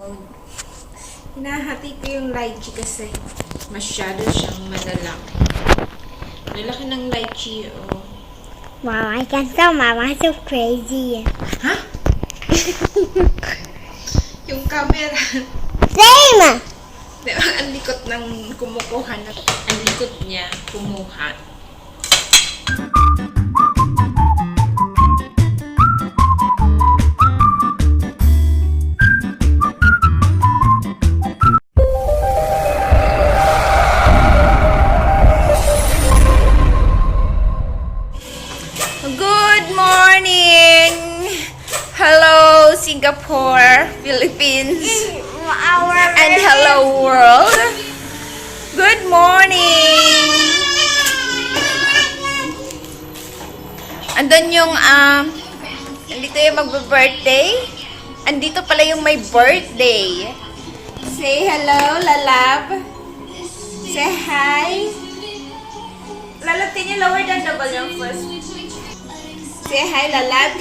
Hinahati ko yung lychee kasi masyado siyang malalaki. Lalaki ng lychee, oh. Wow, I can tell Mama so crazy. Ha? Yung camera. Same! Diba, ang likot ng kumukuha na. Ang likot niya kumuha. Good morning! Hello, Singapore, Philippines, and hello, world. Good morning! Andun yung, andito yung magbe-birthday. Andito pala yung may birthday. Say hello, Lalab. Say hi. Lalab, can you lower the volume first? Say hi, Lalab.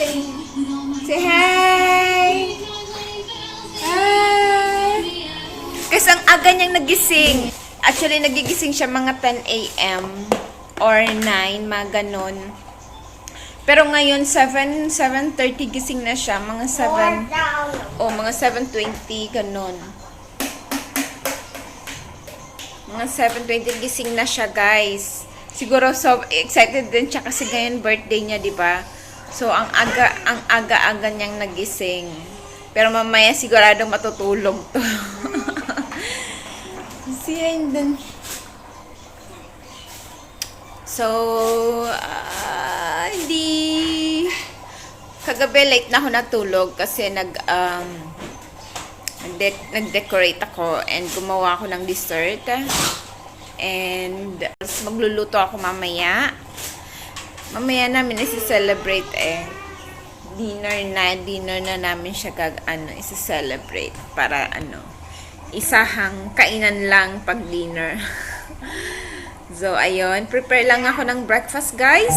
Say hi. Hi. Kasi ang aga niyang nagising. Actually, nagigising siya mga 10 a.m. or 9, mga ganon. Pero ngayon, 7:30 gising na siya. Mga 7, mga 7:20, ganon. Mga 7:20 gising na siya, guys. Siguro so excited din siya kasi ngayon birthday niya, 'di ba? So ang aga niyang nagising. Pero mamaya sigurado matutulog to. Siya din. So hindi kagabi late na ako natulog kasi nag-decorate ako and gumawa ako ng dessert. And magluluto ako mamaya. Mamaya namin isi-celebrate Dinner na namin siya isi-celebrate para isahang kainan lang pag dinner. So ayun, prepare lang ako ng breakfast, guys.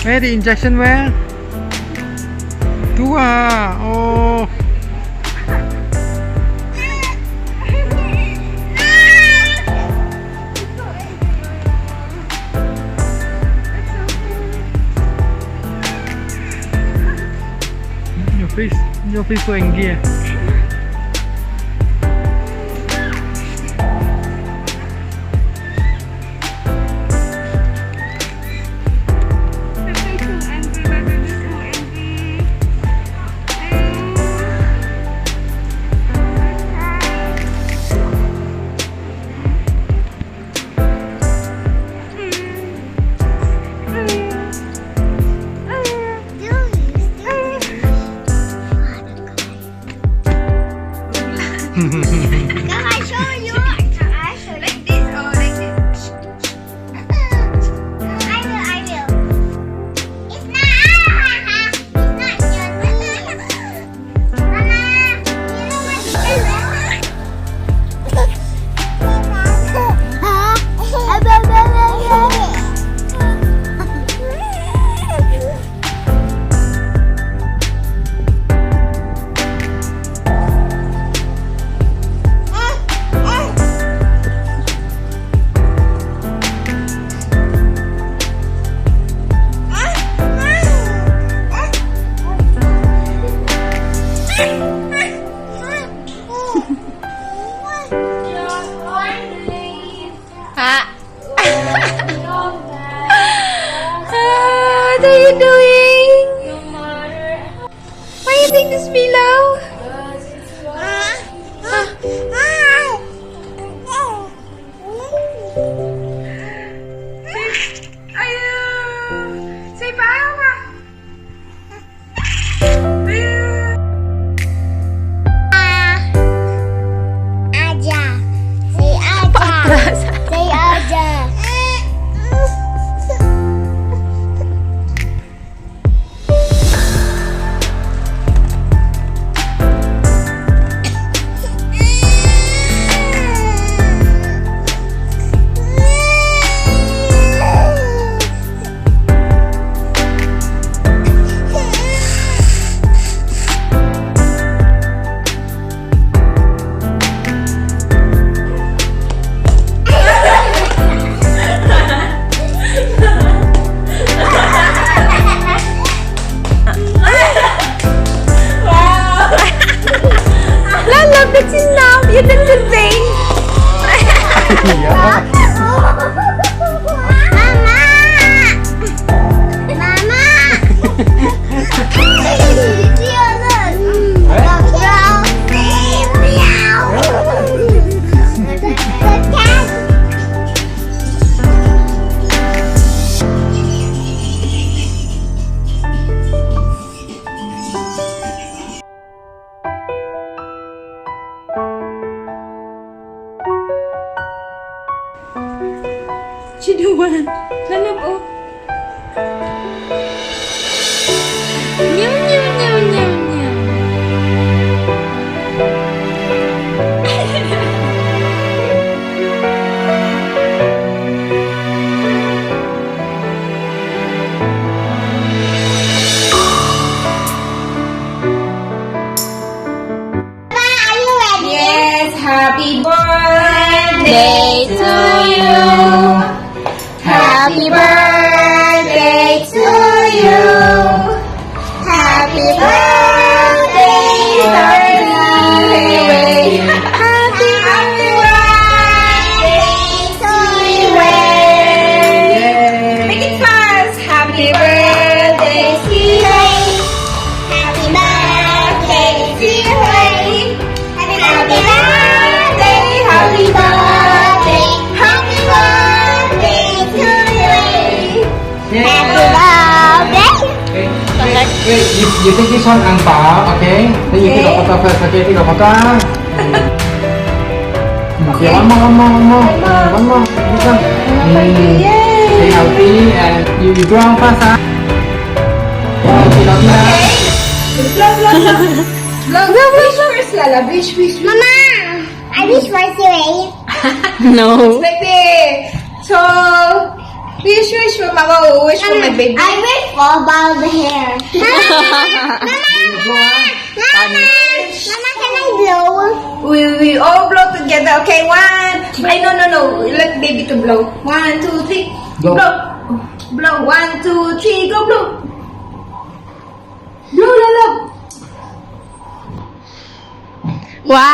Where the injection where? Tua. Oh. Don't feel so angry. Come on, show yours. I show you. Like this, oh, like this. I will. It's not. It's not yours. Mama, you know what? Ha? What are you doing? Why you take this pillow? Say bye, Mama. Aja. Say aja. Say aja. Lala, that's enough. You did the thing. Yeah. Chiduan. Lala po. Nyam, nyam, nyam, nyam, nyam. Yes, happy birthday to you. Happy birthday to you. Happy birthday, darling. Happy birthday to you. Make it fast. Happy birthday, Silay. Happy birthday, Silay. Happy birthday, happy birthday, happy birthday to you. Happy birthday. Wait, you take this one ang pao, okay? Then you take a photo first, okay? Take a photo. Okay, one more. This one. Stay healthy and you grow on fast, huh? Okay, Blow first, Lala. Wish. Mama, I wish for Silay. No. Like this. So, wish for Mama. Wish for my baby. I wish for bald hair. Mama, can I blow? We all blow together. Okay, one. No. Let baby to blow. 1, 2, 3. Blow. Blow. 1, 2, 3. Go blow. Blow, Lala. Wow!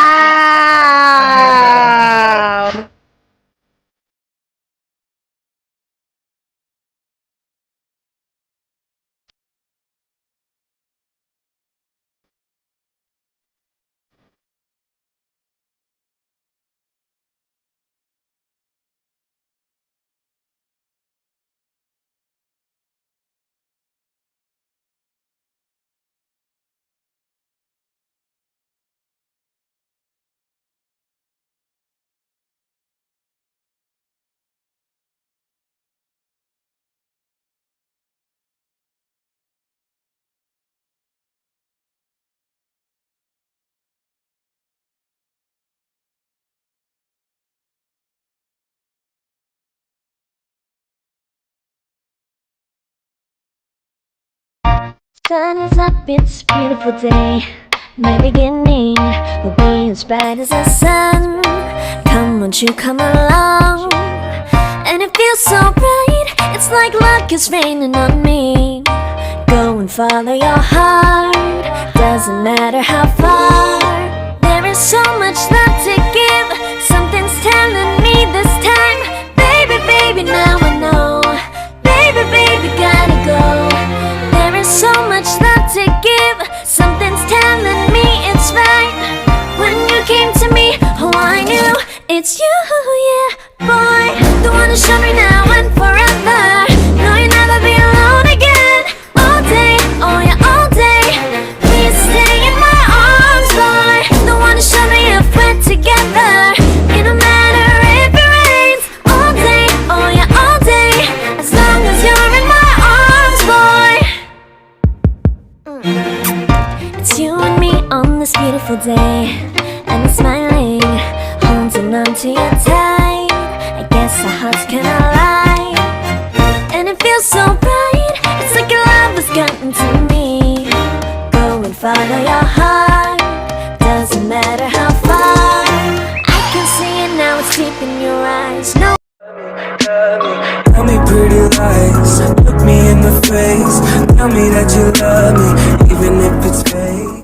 Sun is up, it's a beautiful day. My beginning will be as bright as the sun. Come, won't you come along? And it feels so bright, it's like luck is raining on me. Go and follow your heart, doesn't matter how far. There is so much love to give, something's telling me this time. Baby, baby, now I know. Baby, baby, gotta go. There is so much love to give, something's telling me it's right. When you came to me, oh I knew it's you, yeah, boy. The one to show me now and forever. No, you'll never be alone again. All day, oh yeah, all day. Please stay in my arms, boy. The one to show me if we're together. It don't matter if it rains. All day, oh yeah, all day. As long as you're in my arms, boy. It's you and me on this beautiful day, and I'm smiling, holding on to you tight. I guess our hearts can align, and it feels so bright. It's like your love has gotten to me. Go and follow your heart, doesn't matter how far. I can see it now, it's deep in your eyes. No. Tell me pretty lies, look me in the face. Tell me that you love me, even if it's fake.